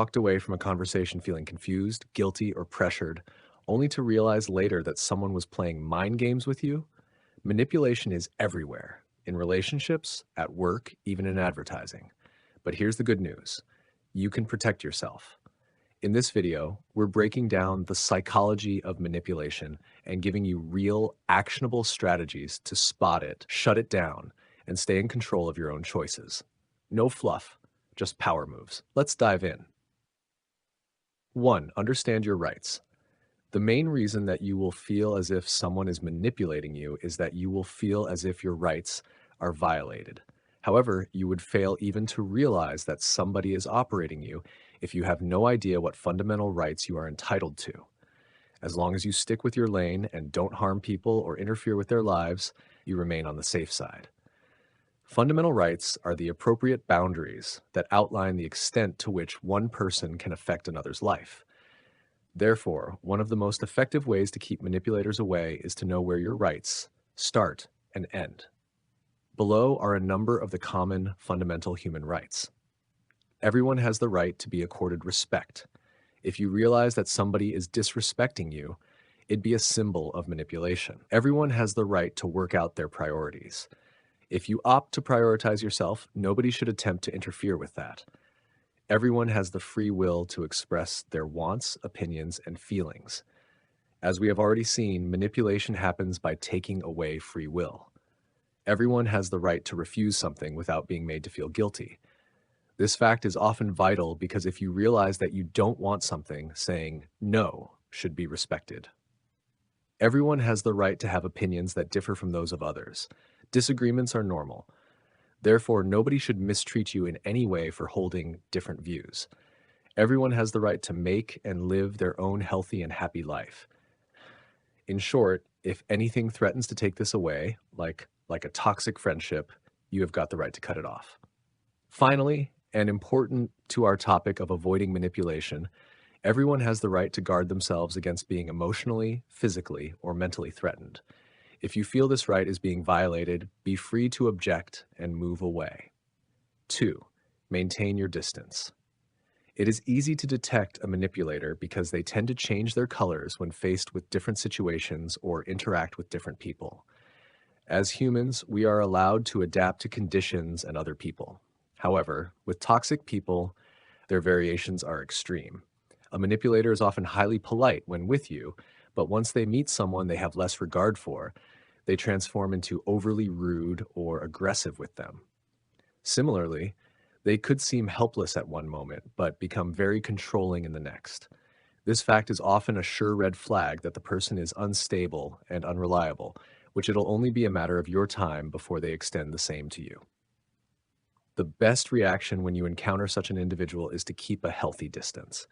Walked away from a conversation feeling confused, guilty, or pressured, only to realize later that someone was playing mind games with you? Manipulation is everywhere, in relationships, at work, even in advertising. But here's the good news. You can protect yourself. In this video, we're breaking down the psychology of manipulation and giving you real, actionable strategies to spot it, shut it down, and stay in control of your own choices. No fluff, just power moves. Let's dive in. 1. Understand your rights. The main reason that you will feel as if someone is manipulating you is that you will feel as if your rights are violated. However, you would fail even to realize that somebody is operating you if you have no idea what fundamental rights you are entitled to. As long as you stick with your lane and don't harm people or interfere with their lives, you remain on the safe side. Fundamental rights are the appropriate boundaries that outline the extent to which one person can affect another's life. Therefore, one of the most effective ways to keep manipulators away is to know where your rights start and end. Below are a number of the common fundamental human rights. Everyone has the right to be accorded respect. If you realize that somebody is disrespecting you, it'd be a symbol of manipulation. Everyone has the right to work out their priorities. If you opt to prioritize yourself, nobody should attempt to interfere with that. Everyone has the free will to express their wants, opinions, and feelings. As we have already seen, manipulation happens by taking away free will. Everyone has the right to refuse something without being made to feel guilty. This fact is often vital because if you realize that you don't want something, saying no should be respected. Everyone has the right to have opinions that differ from those of others. Disagreements are normal. Therefore, nobody should mistreat you in any way for holding different views. Everyone has the right to make and live their own healthy and happy life. In short, if anything threatens to take this away, like a toxic friendship, you have got the right to cut it off. Finally, and important to our topic of avoiding manipulation, everyone has the right to guard themselves against being emotionally, physically, or mentally threatened. If you feel this right is being violated, be free to object and move away. 2. Maintain your distance. It is easy to detect a manipulator because they tend to change their colors when faced with different situations or interact with different people. As humans, we are allowed to adapt to conditions and other people. However, with toxic people, their variations are extreme. A manipulator is often highly polite when with you, but once they meet someone they have less regard for, they transform into overly rude or aggressive with them. Similarly, they could seem helpless at one moment, but become very controlling in the next. This fact is often a sure red flag that the person is unstable and unreliable, which it'll only be a matter of your time before they extend the same to you. The best reaction when you encounter such an individual is to keep a healthy distance.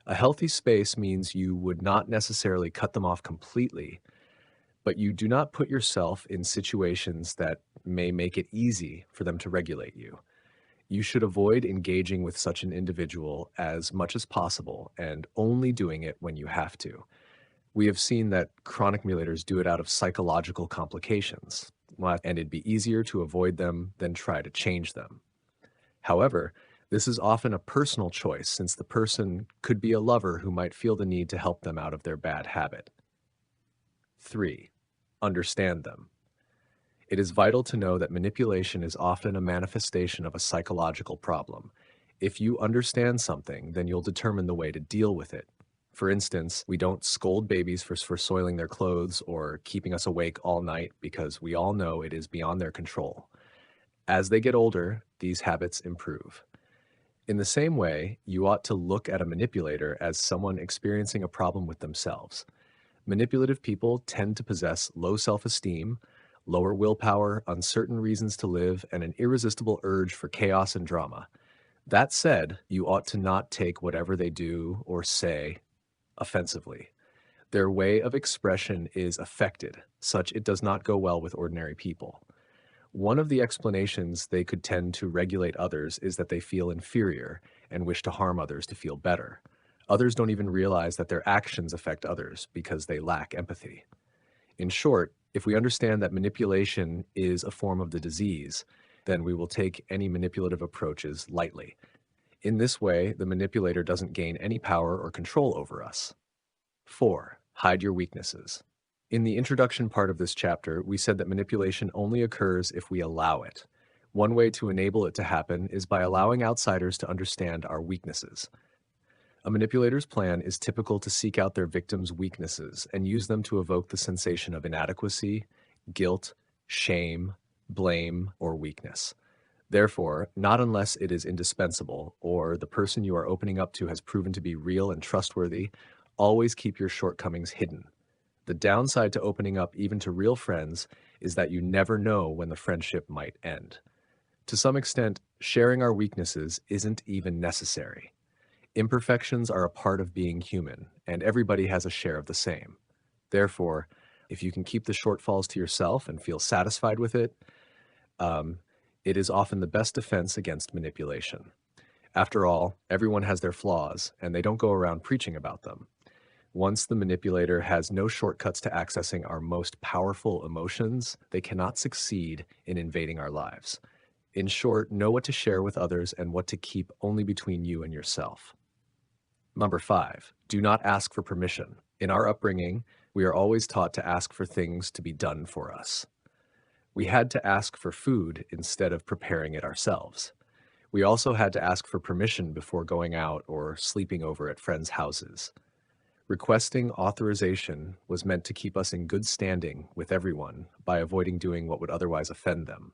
A healthy space means you would not necessarily cut them off completely, but you do not put yourself in situations that may make it easy for them to regulate you. You should avoid engaging with such an individual as much as possible and only doing it when you have to. We have seen that chronic manipulators do it out of psychological complications, and it'd be easier to avoid them than try to change them. However, this is often a personal choice since the person could be a lover who might feel the need to help them out of their bad habit. 3. Understand them. It is vital to know that manipulation is often a manifestation of a psychological problem. If you understand something, then you'll determine the way to deal with it. For instance, we don't scold babies for soiling their clothes or keeping us awake all night because we all know it is beyond their control. As they get older, these habits improve. In the same way, you ought to look at a manipulator as someone experiencing a problem with themselves. Manipulative people tend to possess low self-esteem, lower willpower, uncertain reasons to live, and an irresistible urge for chaos and drama. That said, you ought to not take whatever they do or say offensively. Their way of expression is affected, such it does not go well with ordinary people. One of the explanations they could tend to regulate others is that they feel inferior and wish to harm others to feel better. Others don't even realize that their actions affect others because they lack empathy. In short, if we understand that manipulation is a form of the disease, then we will take any manipulative approaches lightly. In this way, the manipulator doesn't gain any power or control over us. 4. Hide your weaknesses. In the introduction part of this chapter, we said that manipulation only occurs if we allow it. One way to enable it to happen is by allowing outsiders to understand our weaknesses. A manipulator's plan is typical to seek out their victim's weaknesses and use them to evoke the sensation of inadequacy, guilt, shame, blame, or weakness. Therefore, not unless it is indispensable or the person you are opening up to has proven to be real and trustworthy, always keep your shortcomings hidden. The downside to opening up even to real friends is that you never know when the friendship might end. To some extent, sharing our weaknesses isn't even necessary. Imperfections are a part of being human, and everybody has a share of the same. Therefore, if you can keep the shortfalls to yourself and feel satisfied with it, it is often the best defense against manipulation. After all, everyone has their flaws, and they don't go around preaching about them. Once the manipulator has no shortcuts to accessing our most powerful emotions, they cannot succeed in invading our lives. In short, know what to share with others and what to keep only between you and yourself. Number 5, do not ask for permission. In our upbringing, we are always taught to ask for things to be done for us. We had to ask for food instead of preparing it ourselves. We also had to ask for permission before going out or sleeping over at friends' houses. Requesting authorization was meant to keep us in good standing with everyone by avoiding doing what would otherwise offend them.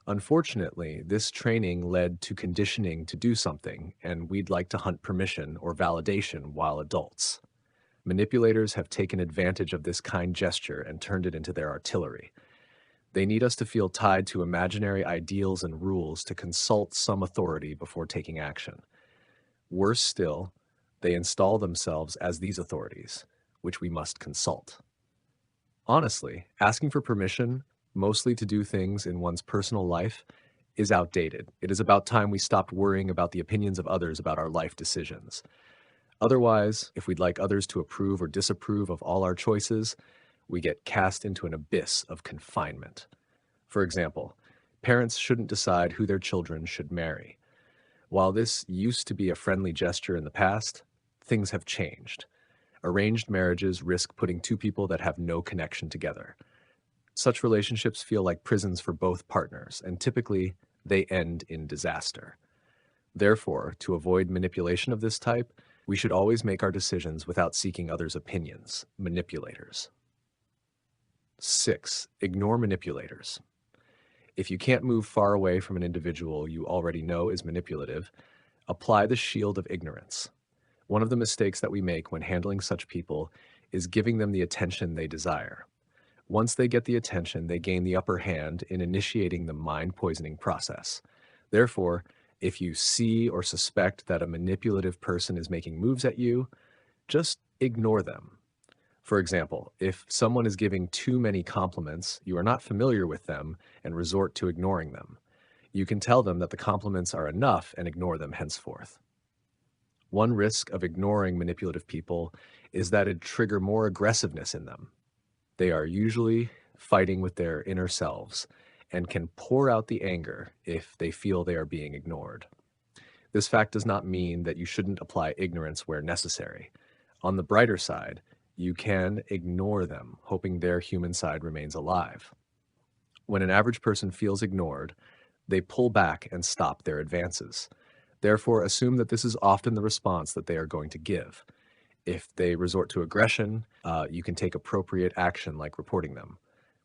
Unfortunately, this training led to conditioning to do something, and we'd like to hunt permission or validation while adults. Manipulators have taken advantage of this kind gesture and turned it into their artillery. They need us to feel tied to imaginary ideals and rules to consult some authority before taking action. Worse still, they install themselves as these authorities, which we must consult. Honestly, asking for permission, mostly to do things in one's personal life, is outdated. It is about time we stopped worrying about the opinions of others about our life decisions. Otherwise, if we'd like others to approve or disapprove of all our choices, we get cast into an abyss of confinement. For example, parents shouldn't decide who their children should marry. While this used to be a friendly gesture in the past, things have changed. Arranged marriages risk putting two people that have no connection together. Such relationships feel like prisons for both partners, and typically, they end in disaster. Therefore, to avoid manipulation of this type, we should always make our decisions without seeking others' opinions, manipulators. 6. Ignore manipulators. If you can't move far away from an individual you already know is manipulative, apply the shield of ignorance. One of the mistakes that we make when handling such people is giving them the attention they desire. Once they get the attention, they gain the upper hand in initiating the mind-poisoning process. Therefore, if you see or suspect that a manipulative person is making moves at you, just ignore them. For example, if someone is giving too many compliments, you are not familiar with them and resort to ignoring them. You can tell them that the compliments are enough and ignore them henceforth. One risk of ignoring manipulative people is that it trigger more aggressiveness in them. They are usually fighting with their inner selves and can pour out the anger if they feel they are being ignored. This fact does not mean that you shouldn't apply ignorance where necessary. On the brighter side, you can ignore them, hoping their human side remains alive. When an average person feels ignored, they pull back and stop their advances. Therefore, assume that this is often the response that they are going to give. If they resort to aggression, you can take appropriate action like reporting them.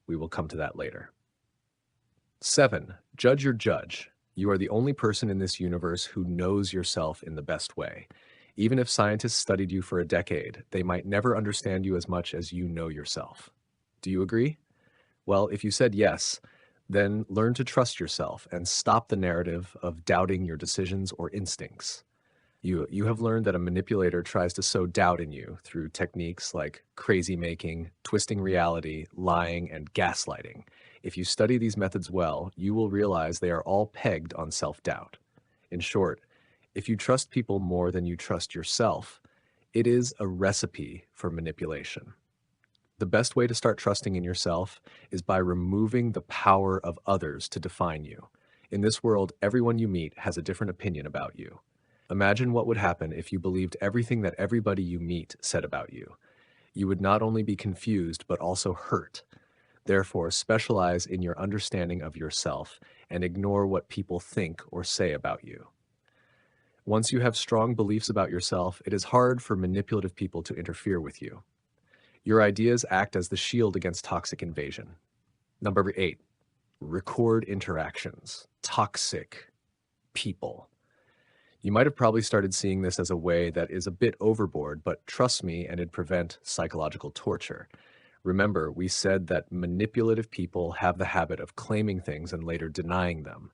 We will come to that later. 7. Judge your judge. You are the only person in this universe who knows yourself in the best way. Even if scientists studied you for a decade, they might never understand you as much as you know yourself. Do you agree? Well, if you said yes, then learn to trust yourself and stop the narrative of doubting your decisions or instincts. You have learned that a manipulator tries to sow doubt in you through techniques like crazy making, twisting reality, lying, and gaslighting. If you study these methods well, you will realize they are all pegged on self-doubt. In short, if you trust people more than you trust yourself, it is a recipe for manipulation. The best way to start trusting in yourself is by removing the power of others to define you. In this world, everyone you meet has a different opinion about you. Imagine what would happen if you believed everything that everybody you meet said about you. You would not only be confused, but also hurt. Therefore, specialize in your understanding of yourself and ignore what people think or say about you. Once you have strong beliefs about yourself, it is hard for manipulative people to interfere with you. Your ideas act as the shield against toxic invasion. Number 8, record interactions. Toxic people. You might have probably started seeing this as a way that is a bit overboard, but trust me, and it'd prevent psychological torture. Remember, we said that manipulative people have the habit of claiming things and later denying them.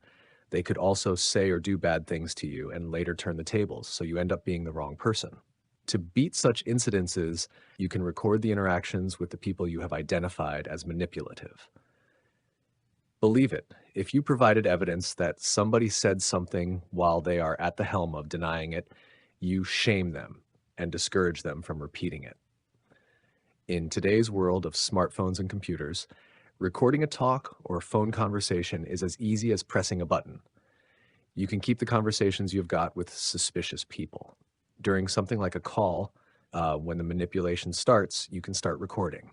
They could also say or do bad things to you and later turn the tables, so you end up being the wrong person. To beat such incidences, you can record the interactions with the people you have identified as manipulative. Believe it, if you provided evidence that somebody said something while they are at the helm of denying it, you shame them and discourage them from repeating it. In today's world of smartphones and computers, recording a talk or a phone conversation is as easy as pressing a button. You can keep the conversations you've got with suspicious people. During something like a call, when the manipulation starts, you can start recording.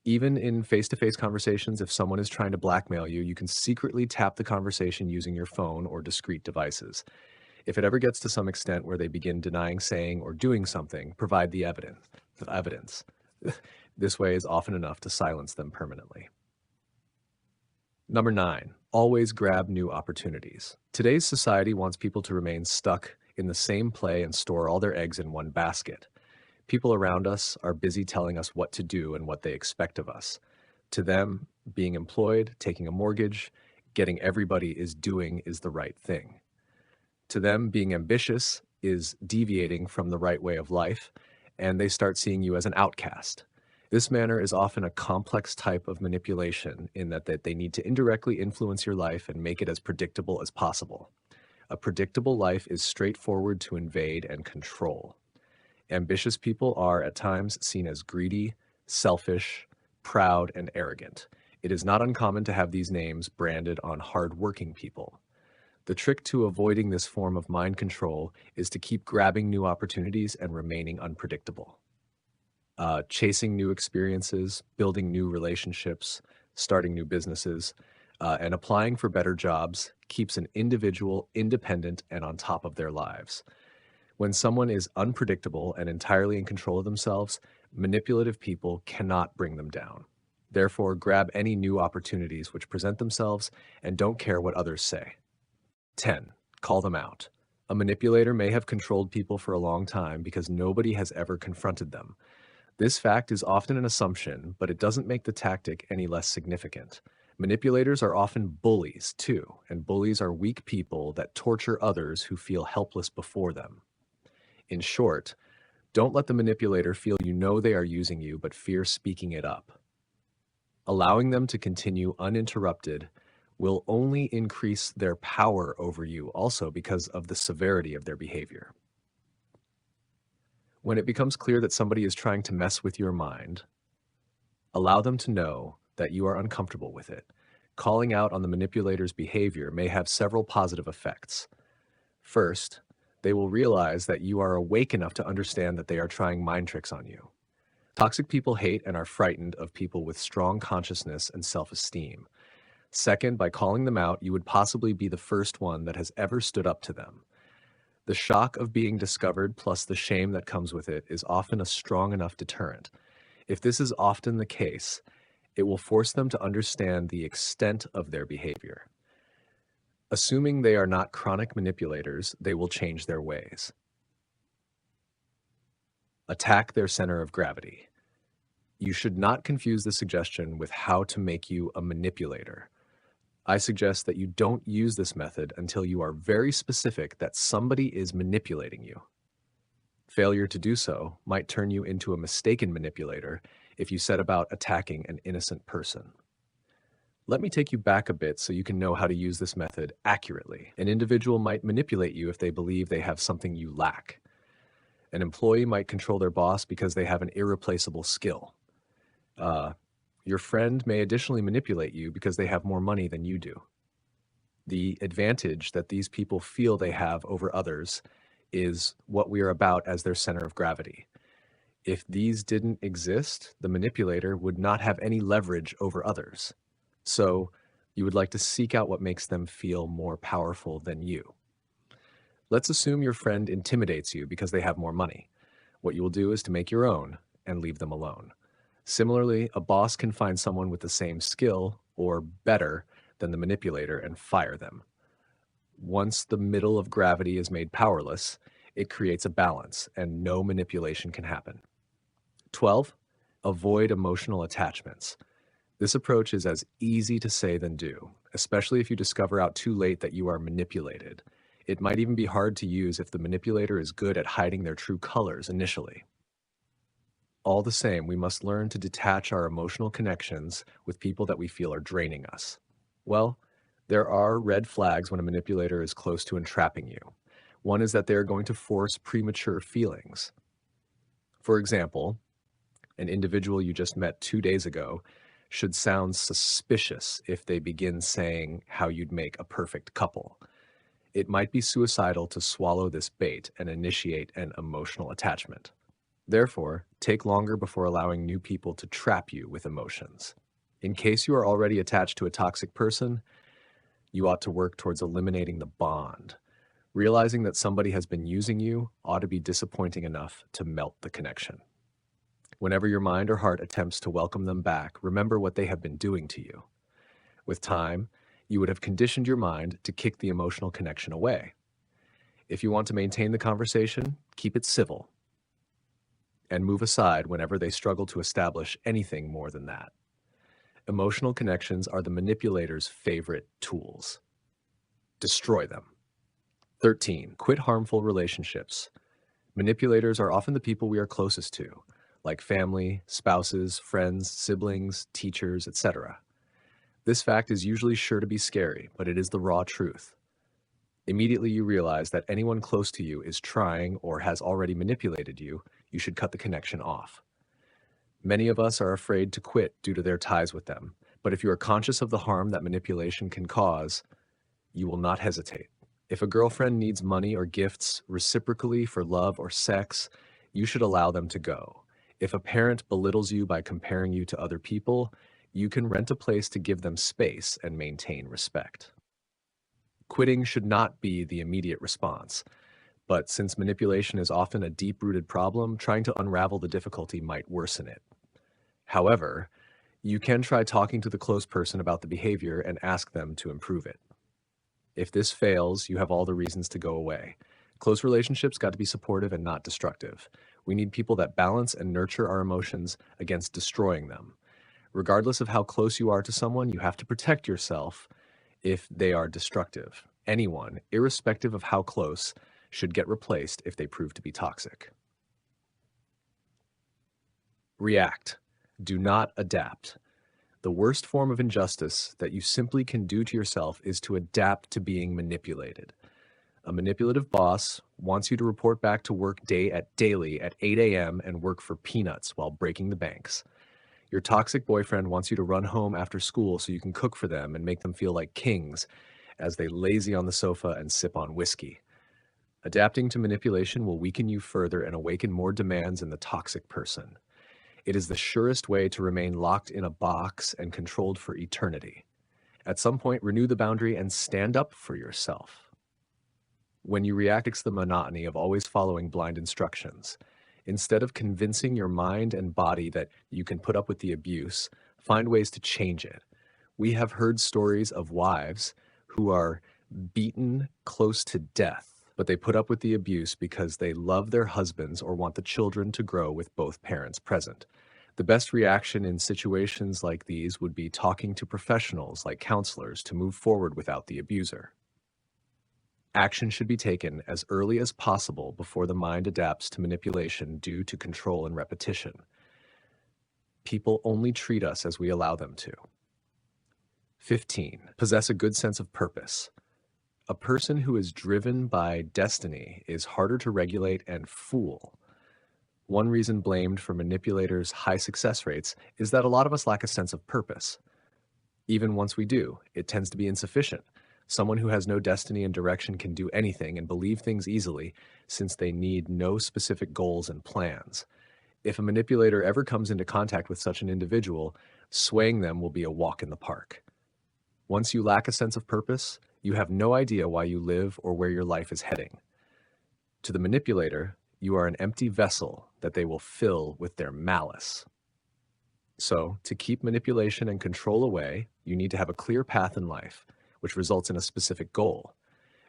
Even in face-to-face conversations, if someone is trying to blackmail you, you can secretly tap the conversation using your phone or discrete devices. If it ever gets to some extent where they begin denying saying or doing something, provide the evidence. This way is often enough to silence them permanently. Number 9, always grab new opportunities. Today's society wants people to remain stuck in the same play and store all their eggs in one basket. People around us are busy telling us what to do and what they expect of us. To them, being employed, taking a mortgage, getting everybody is doing is the right thing. To them, being ambitious is deviating from the right way of life, and they start seeing you as an outcast. This manner is often a complex type of manipulation in that they need to indirectly influence your life and make it as predictable as possible. A predictable life is straightforward to invade and control. Ambitious people are at times seen as greedy, selfish, proud, and arrogant. It is not uncommon to have these names branded on hard-working people. The trick to avoiding this form of mind control is to keep grabbing new opportunities and remaining unpredictable. Chasing new experiences, building new relationships, starting new businesses, and applying for better jobs keeps an individual independent and on top of their lives. When someone is unpredictable and entirely in control of themselves, manipulative people cannot bring them down. Therefore, grab any new opportunities which present themselves and don't care what others say. 10. Call them out. A manipulator may have controlled people for a long time because nobody has ever confronted them. This fact is often an assumption, but it doesn't make the tactic any less significant. Manipulators are often bullies, too, and bullies are weak people that torture others who feel helpless before them. In short, don't let the manipulator feel you know they are using you but fear speaking it up. Allowing them to continue uninterrupted will only increase their power over you also because of the severity of their behavior. When it becomes clear that somebody is trying to mess with your mind, allow them to know that you are uncomfortable with it. Calling out on the manipulator's behavior may have several positive effects. First, they will realize that you are awake enough to understand that they are trying mind tricks on you. Toxic people hate and are frightened of people with strong consciousness and self-esteem. Second, by calling them out, you would possibly be the first one that has ever stood up to them. The shock of being discovered plus the shame that comes with it is often a strong enough deterrent. If this is often the case, it will force them to understand the extent of their behavior. Assuming they are not chronic manipulators, they will change their ways. Attack their center of gravity. You should not confuse the suggestion with how to make you a manipulator. I suggest that you don't use this method until you are very specific that somebody is manipulating you. Failure to do so might turn you into a mistaken manipulator if you set about attacking an innocent person. Let me take you back a bit so you can know how to use this method accurately. An individual might manipulate you if they believe they have something you lack. An employee might control their boss because they have an irreplaceable skill. Your friend may additionally manipulate you because they have more money than you do. The advantage that these people feel they have over others is what we are about as their center of gravity. If these didn't exist, the manipulator would not have any leverage over others. So you would like to seek out what makes them feel more powerful than you. Let's assume your friend intimidates you because they have more money. What you will do is to make your own and leave them alone. Similarly, a boss can find someone with the same skill or better than the manipulator and fire them. Once the middle of gravity is made powerless, it creates a balance and no manipulation can happen. 12. Avoid emotional attachments. This approach is as easy to say than do, especially if you discover out too late that you are manipulated. It might even be hard to use if the manipulator is good at hiding their true colors initially. All the same, we must learn to detach our emotional connections with people that we feel are draining us. Well, there are red flags when a manipulator is close to entrapping you. One is that they are going to force premature feelings. For example, an individual you just met 2 days ago should sound suspicious if they begin saying how you'd make a perfect couple. It might be suicidal to swallow this bait and initiate an emotional attachment. Therefore, take longer before allowing new people to trap you with emotions. In case you are already attached to a toxic person, you ought to work towards eliminating the bond. Realizing that somebody has been using you ought to be disappointing enough to melt the connection. Whenever your mind or heart attempts to welcome them back, remember what they have been doing to you. With time, you would have conditioned your mind to kick the emotional connection away. If you want to maintain the conversation, keep it civil and move aside whenever they struggle to establish anything more than that. Emotional connections are the manipulator's favorite tools. Destroy them. 13. Quit harmful relationships. Manipulators are often the people we are closest to, like family, spouses, friends, siblings, teachers, etc. This fact is usually sure to be scary, but it is the raw truth. Immediately you realize that anyone close to you is trying or has already manipulated you, you should cut the connection off. Many of us are afraid to quit due to their ties with them, but if you are conscious of the harm that manipulation can cause, you will not hesitate. If a girlfriend needs money or gifts reciprocally for love or sex, you should allow them to go. If a parent belittles you by comparing you to other people, you can rent a place to give them space and maintain respect. Quitting should not be the immediate response, but since manipulation is often a deep-rooted problem, trying to unravel the difficulty might worsen it. However, you can try talking to the close person about the behavior and ask them to improve it. If this fails, you have all the reasons to go away. Close relationships got to be supportive and not destructive. We need people that balance and nurture our emotions against destroying them. Regardless of how close you are to someone, you have to protect yourself if they are destructive. Anyone, irrespective of how close, should get replaced if they prove to be toxic. React. Do not adapt. The worst form of injustice that you simply can do to yourself is to adapt to being manipulated. A manipulative boss wants you to report back to work daily at 8 a.m. and work for peanuts while breaking the banks. Your toxic boyfriend wants you to run home after school so you can cook for them and make them feel like kings as they lazy on the sofa and sip on whiskey. Adapting to manipulation will weaken you further and awaken more demands in the toxic person. It is the surest way to remain locked in a box and controlled for eternity. At some point, renew the boundary and stand up for yourself. When you react to the monotony of always following blind instructions, instead of convincing your mind and body that you can put up with the abuse, find ways to change it. We have heard stories of wives who are beaten close to death, but they put up with the abuse because they love their husbands or want the children to grow with both parents present. The best reaction in situations like these would be talking to professionals like counselors to move forward without the abuser. Action should be taken as early as possible before the mind adapts to manipulation due to control and repetition. People only treat us as we allow them to. 15. Possess a good sense of purpose. A person who is driven by destiny is harder to regulate and fool. One reason blamed for manipulators' high success rates is that a lot of us lack a sense of purpose. Even once we do, it tends to be insufficient. Someone who has no destiny and direction can do anything and believe things easily since they need no specific goals and plans. If a manipulator ever comes into contact with such an individual, swaying them will be a walk in the park. Once you lack a sense of purpose, you have no idea why you live or where your life is heading. To the manipulator, you are an empty vessel that they will fill with their malice. So, to keep manipulation and control away, you need to have a clear path in life, which results in a specific goal.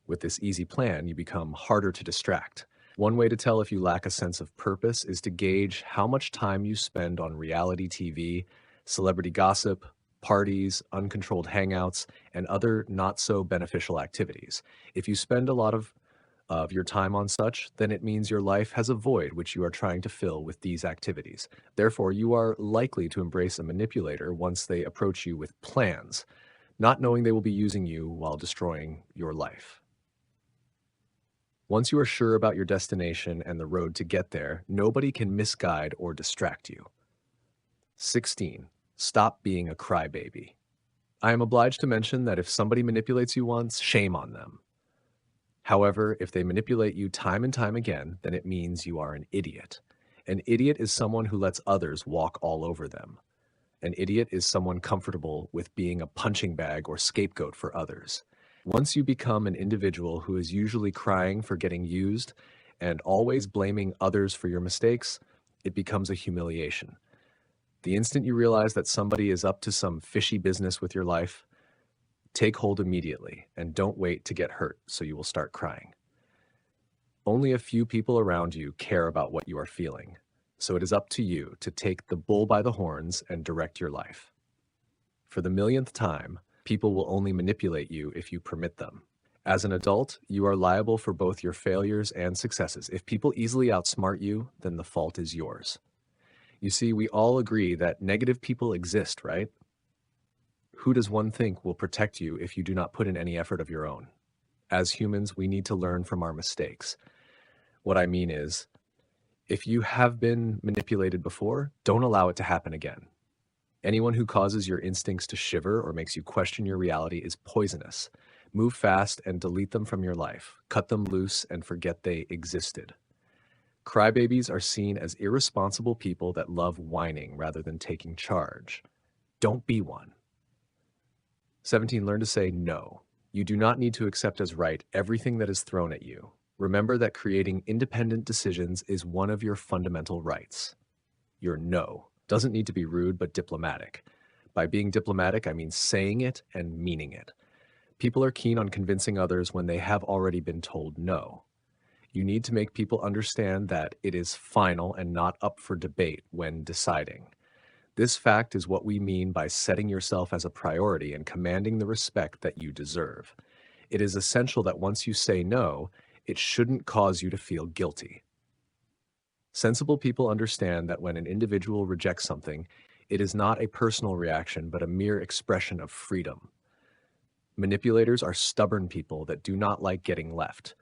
With this easy plan, you become harder to distract. One way to tell if you lack a sense of purpose is to gauge how much time you spend on reality TV, celebrity gossip, parties, uncontrolled hangouts, and other not so beneficial activities. If you spend a lot of your time on such, then it means your life has a void which you are trying to fill with these activities. Therefore, you are likely to embrace a manipulator once they approach you with plans, not knowing they will be using you while destroying your life. Once you are sure about your destination and the road to get there, nobody can misguide or distract you. 16. Stop being a crybaby. I am obliged to mention that if somebody manipulates you once, shame on them. However, if they manipulate you time and time again, then it means you are an idiot. An idiot is someone who lets others walk all over them. An idiot is someone comfortable with being a punching bag or scapegoat for others. Once you become an individual who is usually crying for getting used and always blaming others for your mistakes, it becomes a humiliation. The instant you realize that somebody is up to some fishy business with your life, take hold immediately and don't wait to get hurt so you will start crying. Only a few people around you care about what you are feeling, so it is up to you to take the bull by the horns and direct your life. For the millionth time, people will only manipulate you if you permit them. As an adult, you are liable for both your failures and successes. If people easily outsmart you, then the fault is yours. You see, we all agree that negative people exist, right? Who does one think will protect you if you do not put in any effort of your own? As humans, we need to learn from our mistakes. What I mean is, if you have been manipulated before, don't allow it to happen again. Anyone who causes your instincts to shiver or makes you question your reality is poisonous. Move fast and delete them from your life. Cut them loose and forget they existed. Crybabies are seen as irresponsible people that love whining rather than taking charge. Don't be one. 17. Learn to say no. You do not need to accept as right everything that is thrown at you. Remember that creating independent decisions is one of your fundamental rights. Your no doesn't need to be rude but diplomatic. By being diplomatic, I mean saying it and meaning it. People are keen on convincing others when they have already been told no. You need to make people understand that it is final and not up for debate when deciding. This fact is what we mean by setting yourself as a priority and commanding the respect that you deserve. It is essential that once you say no, it shouldn't cause you to feel guilty. Sensible people understand that when an individual rejects something, it is not a personal reaction but a mere expression of freedom. Manipulators are stubborn people that do not like getting left.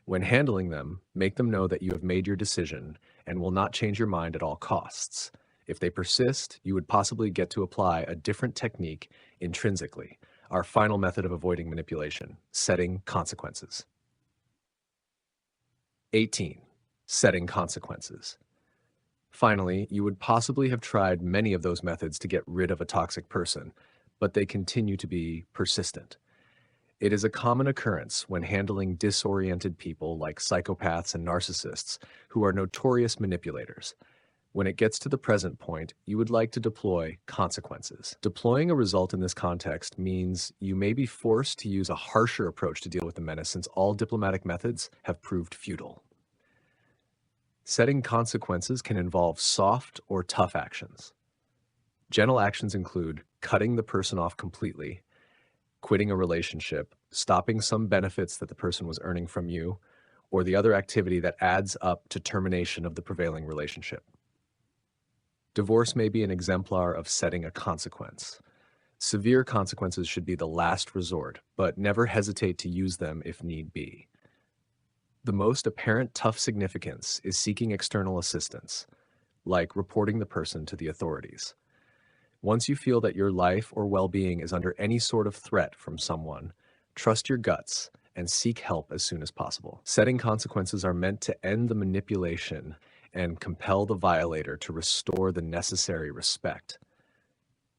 When handling them, make them know that you have made your decision and will not change your mind at all costs. If they persist, you would possibly get to apply a different technique intrinsically, our final method of avoiding manipulation, setting consequences. 18. Setting consequences. Finally, you would possibly have tried many of those methods to get rid of a toxic person, but they continue to be persistent. It is a common occurrence when handling disoriented people like psychopaths and narcissists who are notorious manipulators. When it gets to the present point, you would like to deploy consequences. Deploying a result in this context means you may be forced to use a harsher approach to deal with the menace since all diplomatic methods have proved futile. Setting consequences can involve soft or tough actions. Gentle actions include cutting the person off completely, quitting a relationship, stopping some benefits that the person was earning from you, or the other activity that adds up to termination of the prevailing relationship. Divorce may be an exemplar of setting a consequence. Severe consequences should be the last resort, but never hesitate to use them if need be. The most apparent tough significance is seeking external assistance, like reporting the person to the authorities. Once you feel that your life or well-being is under any sort of threat from someone, Trust your guts and seek help as soon as possible. Setting consequences are meant to end the manipulation and compel the violator to restore the necessary respect.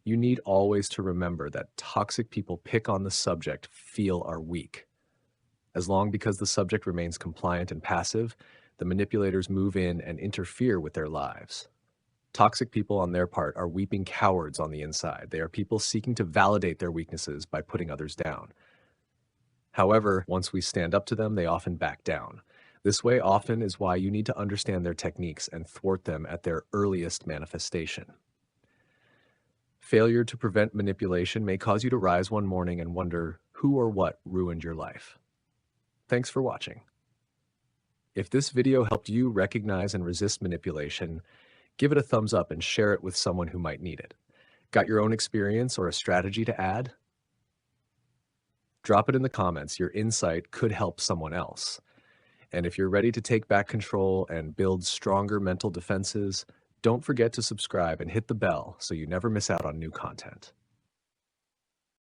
You need always to remember that toxic people pick on the subject feel are weak. As long because the subject remains compliant and passive, the manipulators move in and interfere with their lives. Toxic people on their part are weeping cowards on the inside. They are people seeking to validate their weaknesses by putting others down. However, once we stand up to them, they often back down. This way often is why you need to understand their techniques and thwart them at their earliest manifestation. Failure to prevent manipulation may cause you to rise one morning and wonder who or what ruined your life. Thanks for watching. If this video helped you recognize and resist manipulation, give it a thumbs up and share it with someone who might need it. Got your own experience or a strategy to add? Drop it in the comments. Your insight could help someone else. And if you're ready to take back control and build stronger mental defenses, don't forget to subscribe and hit the bell so you never miss out on new content.